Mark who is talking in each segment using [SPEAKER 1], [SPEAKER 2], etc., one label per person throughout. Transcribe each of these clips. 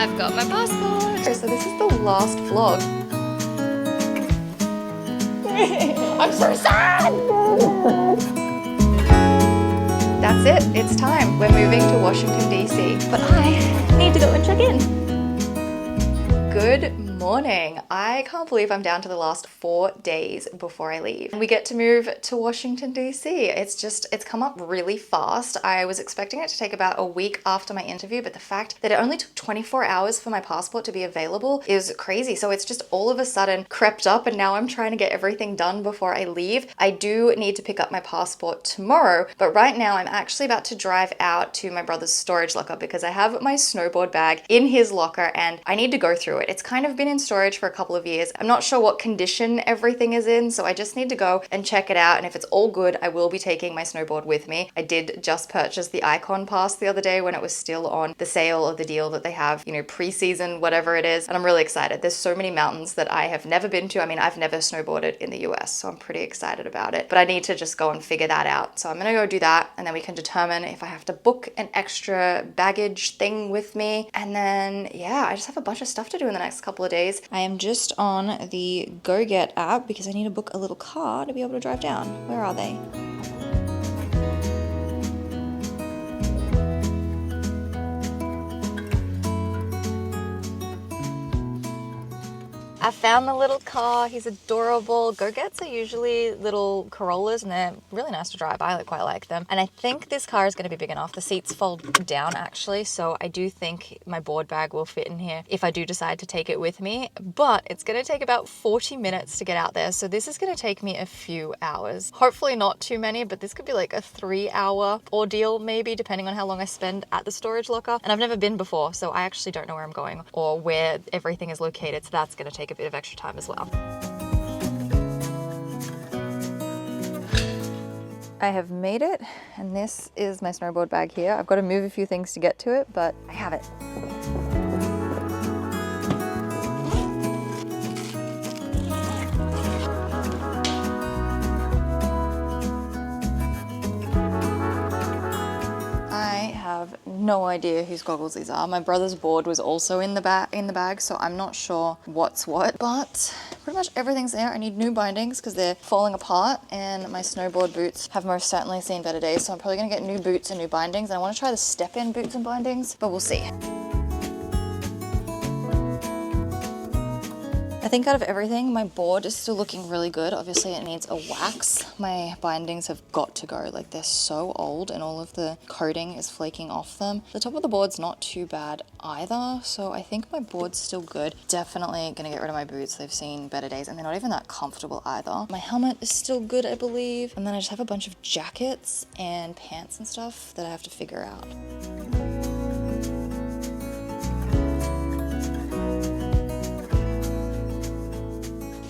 [SPEAKER 1] I've got my passport.
[SPEAKER 2] Okay, so this is the last vlog. I'm so sad! That's it, it's time. We're moving to Washington, DC. But I need to go and check in. Good morning. I can't believe I'm down to the last 4 days before I leave. We get to move to Washington, DC. It's come up really fast. I was expecting it to take about a week after my interview, but the fact that it only took 24 hours for my passport to be available is crazy. So it's just all of a sudden crept up, and now I'm trying to get everything done before I leave. I do need to pick up my passport tomorrow, but right now I'm actually about to drive out to my brother's storage locker because I have my snowboard bag in his locker and I need to go through it. It's kind of been in storage for a couple of years. I'm not sure what condition everything is in, so I just need to go and check it out, and if it's all good, I will be taking my snowboard with me. I did just purchase the Icon Pass the other day when it was still on the sale or the deal that they have, you know, pre-season, whatever it is, and I'm really excited. There's so many mountains that I have never been to. I mean, I've never snowboarded in the US, so I'm pretty excited about it, but I need to just go and figure that out. So I'm gonna go do that, and then we can determine if I have to book an extra baggage thing with me, and then, yeah, I just have a bunch of stuff to do in the next couple of days. I am just on the GoGet app because I need to book a little car to be able to drive down. Where are they? I found the little car. He's adorable. Go-Gets are usually little Corollas and they're really nice to drive. I quite like them. And I think this car is going to be big enough. The seats fold down actually, so I do think my board bag will fit in here if I do decide to take it with me. But it's going to take about 40 minutes to get out there, so this is going to take me a few hours. Hopefully not too many, but this could be like a 3-hour ordeal maybe, depending on how long I spend at the storage locker. And I've never been before, so I actually don't know where I'm going or where everything is located, so that's going to take a bit of extra time as well. I have made it, and this is my snowboard bag here. I've got to move a few things to get to it, but I have it. Have no idea whose goggles these are. My brother's board was also in the bag, so I'm not sure what's what, but pretty much everything's there. I need new bindings because they're falling apart, and my snowboard boots have most certainly seen better days, so I'm probably gonna get new boots and new bindings, and I want to try the step-in boots and bindings, but we'll see. I think out of everything, my board is still looking really good. Obviously it needs a wax. My bindings have got to go. Like, they're so old and all of the coating is flaking off them. The top of the board's not too bad either, so I think my board's still good. Definitely gonna get rid of my boots. They've seen better days and they're not even that comfortable either. My helmet is still good, I believe. And then I just have a bunch of jackets and pants and stuff that I have to figure out.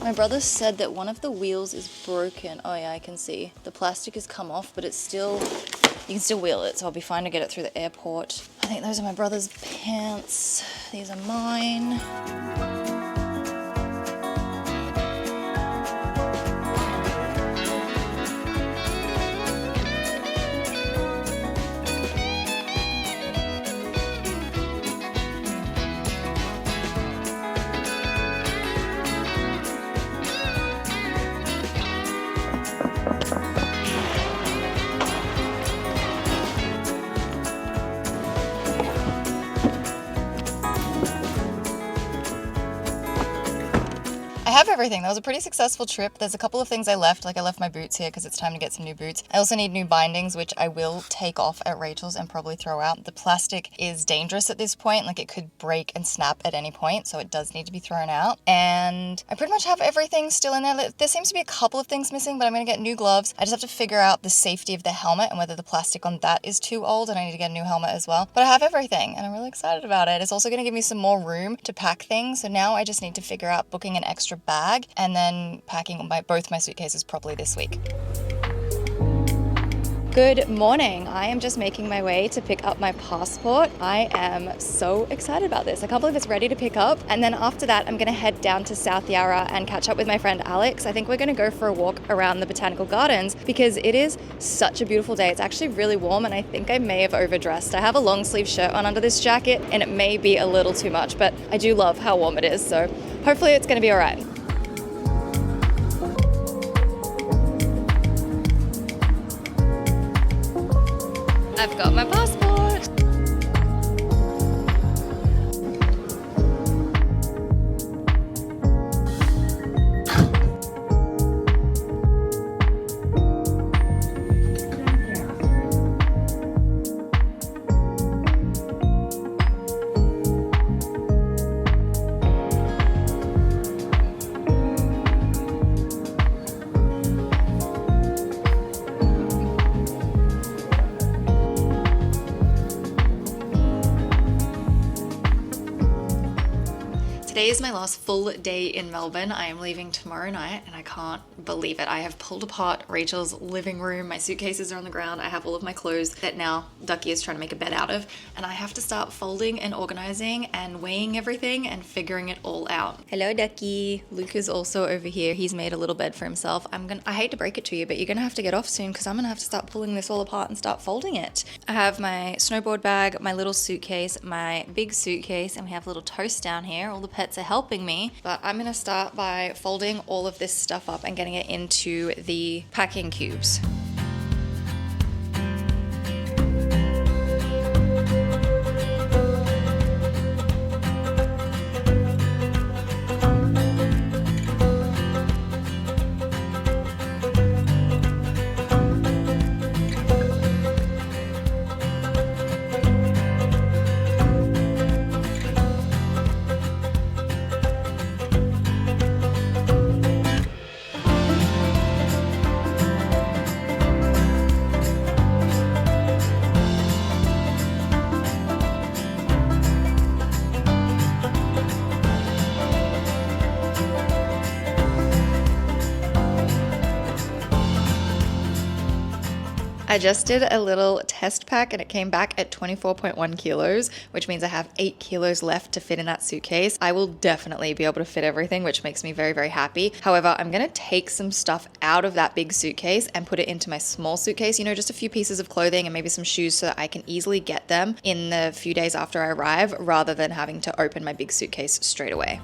[SPEAKER 2] My brother said that one of the wheels is broken. Oh yeah, I can see. The plastic has come off, but it's still, you can still wheel it, so I'll be fine to get it through the airport. I think those are my brother's pants. These are mine. I have everything. That was a pretty successful trip. There's a couple of things I left, like I left my boots here because it's time to get some new boots. I also need new bindings, which I will take off at Rachel's and probably throw out. The plastic is dangerous at this point, like it could break and snap at any point, so it does need to be thrown out. And I pretty much have everything still in there. There seems to be a couple of things missing, but I'm gonna get new gloves. I just have to figure out the safety of the helmet and whether the plastic on that is too old, and I need to get a new helmet as well. But I have everything and I'm really excited about it. It's also gonna give me some more room to pack things, so now I just need to figure out booking an extra bag and then packing both my suitcases properly this week. Good morning. I am just making my way to pick up my passport. I am so excited about this. I can't believe it's ready to pick up. And then after that, I'm going to head down to South Yarra and catch up with my friend Alex. I think we're going to go for a walk around the botanical gardens because it is such a beautiful day. It's actually really warm and I think I may have overdressed. I have a long sleeve shirt on under this jacket and it may be a little too much, but I do love how warm it is. So hopefully it's going to be all right. I've got my passport. Today is my last full day in Melbourne. I am leaving tomorrow night and I can't believe it. I have pulled apart Rachel's living room. My suitcases are on the ground. I have all of my clothes that now Ducky is trying to make a bed out of. And I have to start folding and organizing and weighing everything and figuring it all out. Hello, Ducky. Luke is also over here. He's made a little bed for himself. I hate to break it to you, but you're gonna have to get off soon because I'm gonna have to start pulling this all apart and start folding it. I have my snowboard bag, my little suitcase, my big suitcase, and we have a little toast down here. All the pets are helping me, but I'm gonna start by folding all of this stuff up and getting it into the packing cubes. I just did a little test pack and it came back at 24.1 kilos, which means I have 8 kilos left to fit in that suitcase. I will definitely be able to fit everything, which makes me very, very happy. However, I'm gonna take some stuff out of that big suitcase and put it into my small suitcase, you know, just a few pieces of clothing and maybe some shoes so that I can easily get them in the few days after I arrive rather than having to open my big suitcase straight away.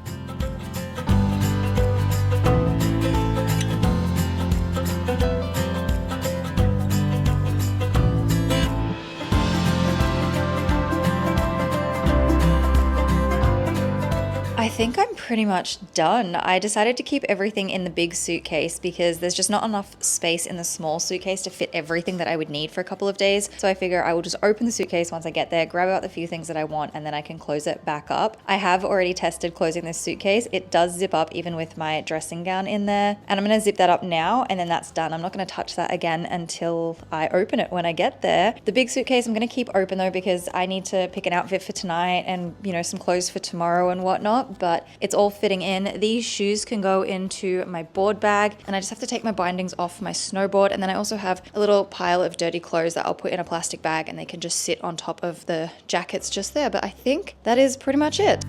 [SPEAKER 2] I think I'm pretty much done. I decided to keep everything in the big suitcase because there's just not enough space in the small suitcase to fit everything that I would need for a couple of days. So I figure I will just open the suitcase once I get there, grab out the few things that I want, and then I can close it back up. I have already tested closing this suitcase. It does zip up even with my dressing gown in there. And I'm gonna zip that up now and then that's done. I'm not gonna touch that again until I open it when I get there. The big suitcase I'm gonna keep open though because I need to pick an outfit for tonight and, you know, some clothes for tomorrow and whatnot. But it's all fitting in. These shoes can go into my board bag and I just have to take my bindings off my snowboard. And then I also have a little pile of dirty clothes that I'll put in a plastic bag and they can just sit on top of the jackets just there. But I think that is pretty much it.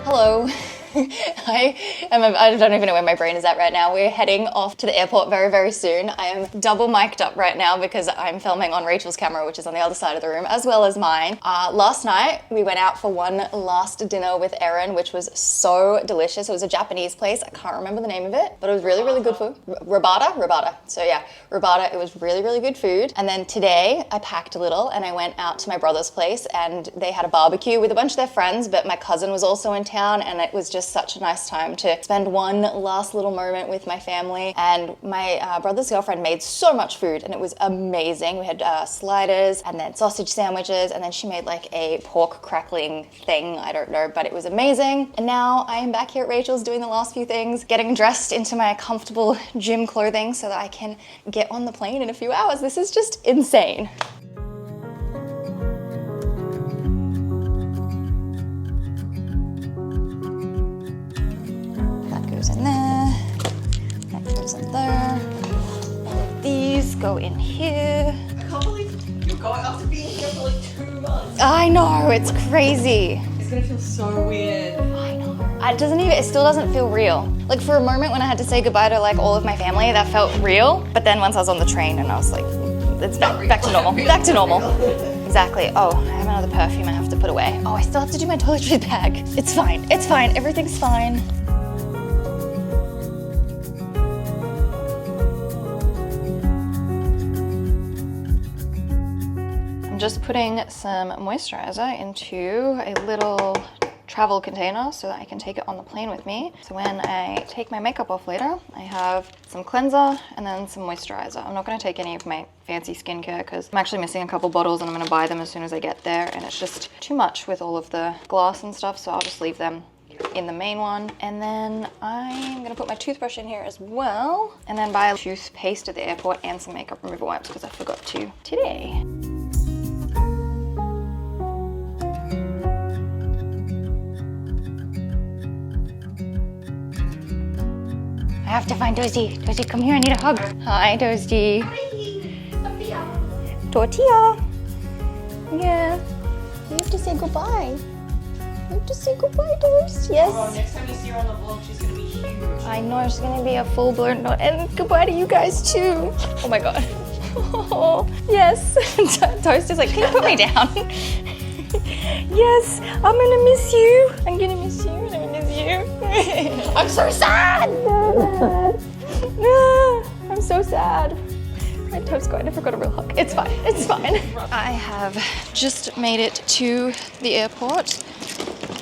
[SPEAKER 2] Hello. I I don't even know where my brain is at right now. We're heading off to the airport very, very soon. I am double mic'd up right now because I'm filming on Rachel's camera, which is on the other side of the room, as well as mine. Last night, we went out for one last dinner with Erin, which was so delicious. It was a Japanese place. I can't remember the name of it, but it was really, really good food. Rabata. So yeah, Rabata. It was really, really good food. And then today, I packed a little and I went out to my brother's place and they had a barbecue with a bunch of their friends, but my cousin was also in town and it was just such a nice time to spend one last little moment with my family. And my brother's girlfriend made so much food and it was amazing. We had sliders and then sausage sandwiches, and then she made like a pork crackling thing, I don't know, but it was amazing. And now I am back here at Rachel's doing the last few things, getting dressed into my comfortable gym clothing so that I can get on the plane in a few hours. This is just insane. That goes in there, that goes in there. All of these go in here.
[SPEAKER 1] I can't believe you're going after being here for like 2 months.
[SPEAKER 2] I know, it's crazy.
[SPEAKER 1] It's gonna feel so weird.
[SPEAKER 2] I know. It still doesn't feel real. Like for a moment when I had to say goodbye to like all of my family, that felt real. But then once I was on the train and I was like, it's back to normal. Back to normal. Exactly. Oh, I have another perfume I have to put away. Oh, I still have to do my toiletries bag. It's fine. It's fine. Everything's fine. I'm just putting some moisturizer into a little travel container so that I can take it on the plane with me. So when I take my makeup off later, I have some cleanser and then some moisturizer. I'm not going to take any of my fancy skincare because I'm actually missing a couple bottles and I'm going to buy them as soon as I get there, and it's just too much with all of the glass and stuff, so I'll just leave them in the main one. And then I'm gonna put my toothbrush in here as well, and then buy a toothpaste at the airport and some makeup remover wipes because I forgot to today. I have to find Dozy. Dozy, come here, I need a hug. Hi, Dozy. Tortilla. Yeah. You have to say goodbye. You have to say goodbye, Dozy. Yes.
[SPEAKER 1] Oh, next time you see her on the vlog, she's gonna be huge.
[SPEAKER 2] I know, she's gonna be a full-blown, and goodbye to you guys too. Oh my God. Oh, yes. Toast is like, can you put me down? Yes, I'm gonna miss you. I'm gonna miss you. I'm gonna miss you. I'm so sad. I'm so sad. My toast got, I never got a real hug. It's fine. It's fine. I have just made it to the airport.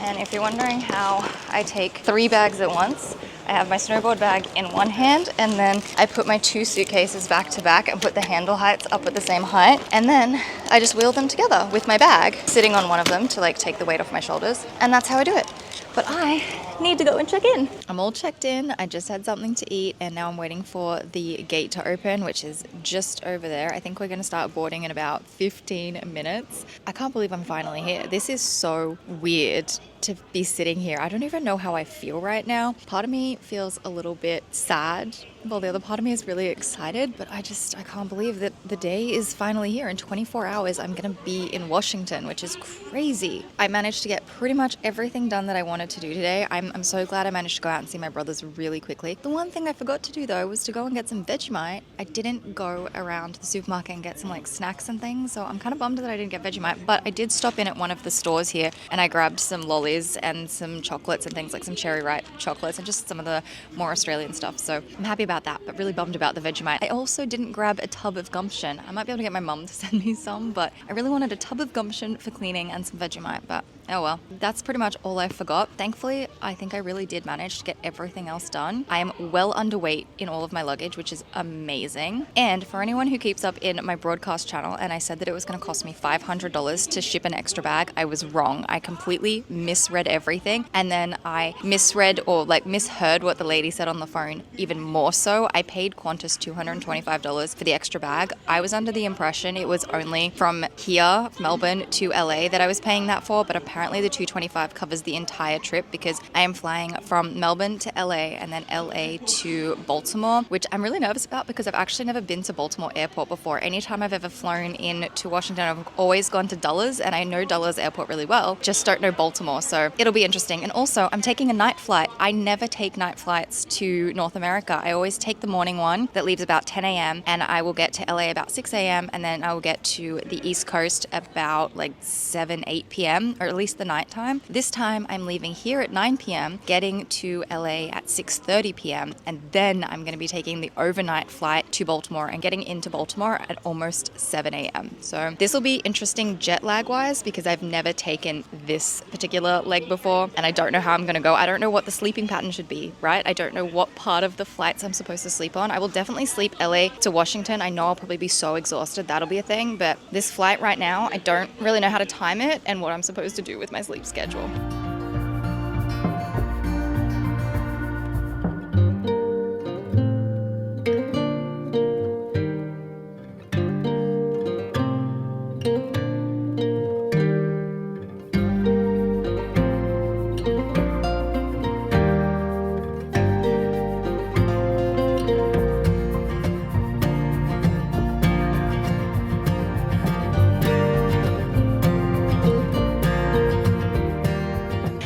[SPEAKER 2] And if you're wondering how I take 3 bags at once, I have my snowboard bag in one hand, and then I put my 2 suitcases back to back and put the handle heights up at the same height. And then I just wheel them together with my bag sitting on one of them to like take the weight off my shoulders. And that's how I do it. But I need to go and check in. I'm all checked in. I just had something to eat and now I'm waiting for the gate to open, which is just over there. I think we're gonna start boarding in about 15 minutes. I can't believe I'm finally here. This is so weird to be sitting here. I don't even know how I feel right now. Part of me feels a little bit sad, while the other part of me is really excited, but I can't believe that the day is finally here. In 24 hours, I'm gonna be in Washington, which is crazy. I managed to get pretty much everything done that I wanted to do today. I'm so glad I managed to go out and see my brothers really quickly. The one thing I forgot to do though was to go and get some Vegemite. I didn't go around the supermarket and get some like snacks and things, so I'm kind of bummed that I didn't get Vegemite, but I did stop in at one of the stores here and I grabbed some lollies and some chocolates and things, like some cherry ripe chocolates and just some of the more Australian stuff. So I'm happy about that, but really bummed about the Vegemite. I also didn't grab a tub of gumption. I might be able to get my mum to send me some, but I really wanted a tub of gumption for cleaning and some Vegemite, but oh well. That's pretty much all I forgot. Thankfully, I think I really did manage to get everything else done. I am well underweight in all of my luggage, which is amazing. And for anyone who keeps up in my broadcast channel, and I said that it was going to cost me $500 to ship an extra bag, I was wrong. I completely misread everything. And then I misread or like misheard what the lady said on the phone even more so. I paid Qantas $225 for the extra bag. I was under the impression it was only from here, Melbourne to LA that I was paying that for, but apparently apparently the 225 covers the entire trip because I am flying from Melbourne to LA and then LA to Baltimore, which I'm really nervous about because I've actually never been to Baltimore Airport before. Anytime I've ever flown in to Washington, I've always gone to Dulles, and I know Dulles Airport really well, just don't know Baltimore, so it'll be interesting. And also, I'm taking a night flight. I never take night flights to North America. I always take the morning one that leaves about 10 a.m. and I will get to LA about 6 a.m. and then I will get to the East Coast about like 7, 8 p.m. or at least the night time. This time I'm leaving here at 9 p.m., getting to LA at 6:30 p.m. and then I'm going to be taking the overnight flight to Baltimore and getting into Baltimore at almost 7 a.m. So this will be interesting jet lag wise because I've never taken this particular leg before and I don't know how I'm going to go. I don't know what the sleeping pattern should be, right? I don't know what part of the flights I'm supposed to sleep on. I will definitely sleep LA to Washington. I know I'll probably be so exhausted. That'll be a thing. But this flight right now, I don't really know how to time it and what I'm supposed to do with my sleep schedule.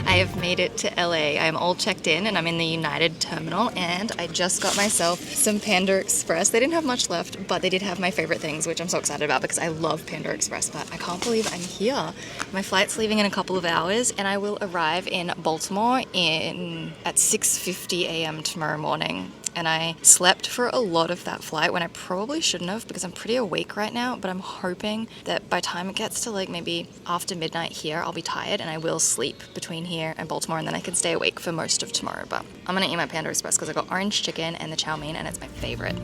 [SPEAKER 2] I have made it to LA. I'm all checked in and I'm in the United Terminal and I just got myself some Panda Express. They didn't have much left, but they did have my favorite things, which I'm so excited about because I love Panda Express, but I can't believe I'm here. My flight's leaving in a couple of hours and I will arrive in Baltimore at 6:50 a.m. tomorrow morning. And I slept for a lot of that flight when I probably shouldn't have because I'm pretty awake right now, but I'm hoping that by the time it gets to like maybe after midnight here, I'll be tired and I will sleep between here and Baltimore and then I can stay awake for most of tomorrow. But I'm gonna eat my Panda Express because I got orange chicken and the chow mein and it's my favorite.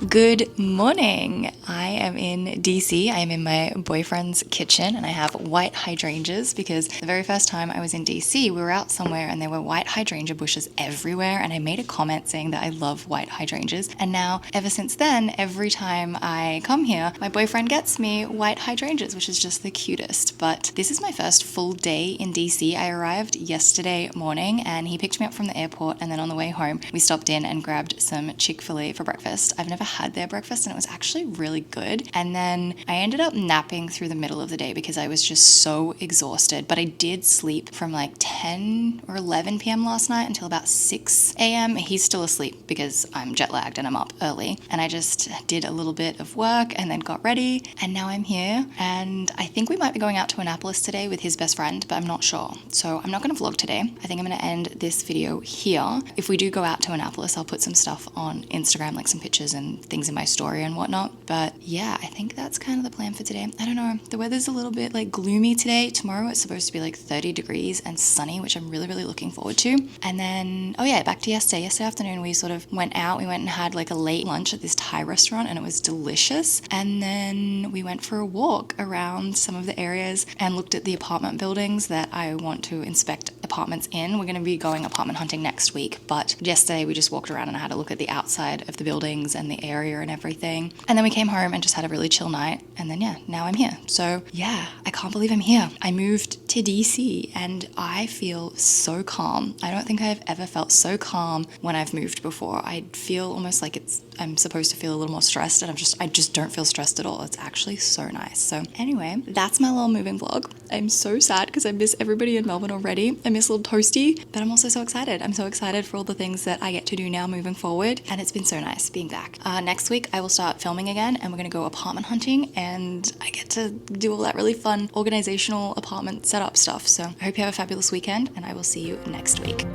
[SPEAKER 2] Good morning. I am in DC. I am in my boyfriend's kitchen and I have white hydrangeas because the very first time I was in DC, we were out somewhere and there were white hydrangea bushes everywhere and I made a comment saying that I love white hydrangeas. And now, ever since then, every time I come here, my boyfriend gets me white hydrangeas, which is just the cutest. But this is my first full day in DC. I arrived yesterday morning and he picked me up from the airport and then on the way home, we stopped in and grabbed some Chick-fil-A for breakfast. I've never had their breakfast and it was actually really good. And then I ended up napping through the middle of the day because I was just so exhausted. But I did sleep from like 10 or 11 p.m. last night until about 6 a.m. He's still asleep because I'm jet lagged and I'm up early. And I just did a little bit of work and then got ready. And now I'm here. And I think we might be going out to Annapolis today with his best friend, but I'm not sure. So I'm not going to vlog today. I think I'm going to end this video here. If we do go out to Annapolis, I'll put some stuff on Instagram, like some pictures and things in my story and whatnot. But yeah, I think that's kind of the plan for today. I don't know. The weather's a little bit like gloomy today. Tomorrow it's supposed to be like 30 degrees and sunny, which I'm really, really looking forward to. And then, oh yeah, back to yesterday. Yesterday afternoon, we sort of went out. We went and had like a late lunch at this Thai restaurant and it was delicious. And then we went for a walk around some of the areas and looked at the apartment buildings that I want to inspect apartments in. We're going to be going apartment hunting next week, but yesterday we just walked around and I had a look at the outside of the buildings and the area and everything. And then we came home and just had a really chill night. And then yeah, now I'm here. So yeah, I can't believe I'm here. I moved to DC and I feel so calm. I don't think I've ever felt so calm when I've moved before. I feel almost like I'm supposed to feel a little more stressed and I just don't feel stressed at all. It's actually so nice. So anyway, that's my little moving vlog. I'm so sad because I miss everybody in Melbourne already. I miss little Toasty, but I'm also so excited. I'm so excited for all the things that I get to do now moving forward, and it's been so nice being back. Next week I will start filming again, and we're gonna go apartment hunting, and I get to do all that really fun organizational apartment setup stuff. So I hope you have a fabulous weekend, and I will see you next week.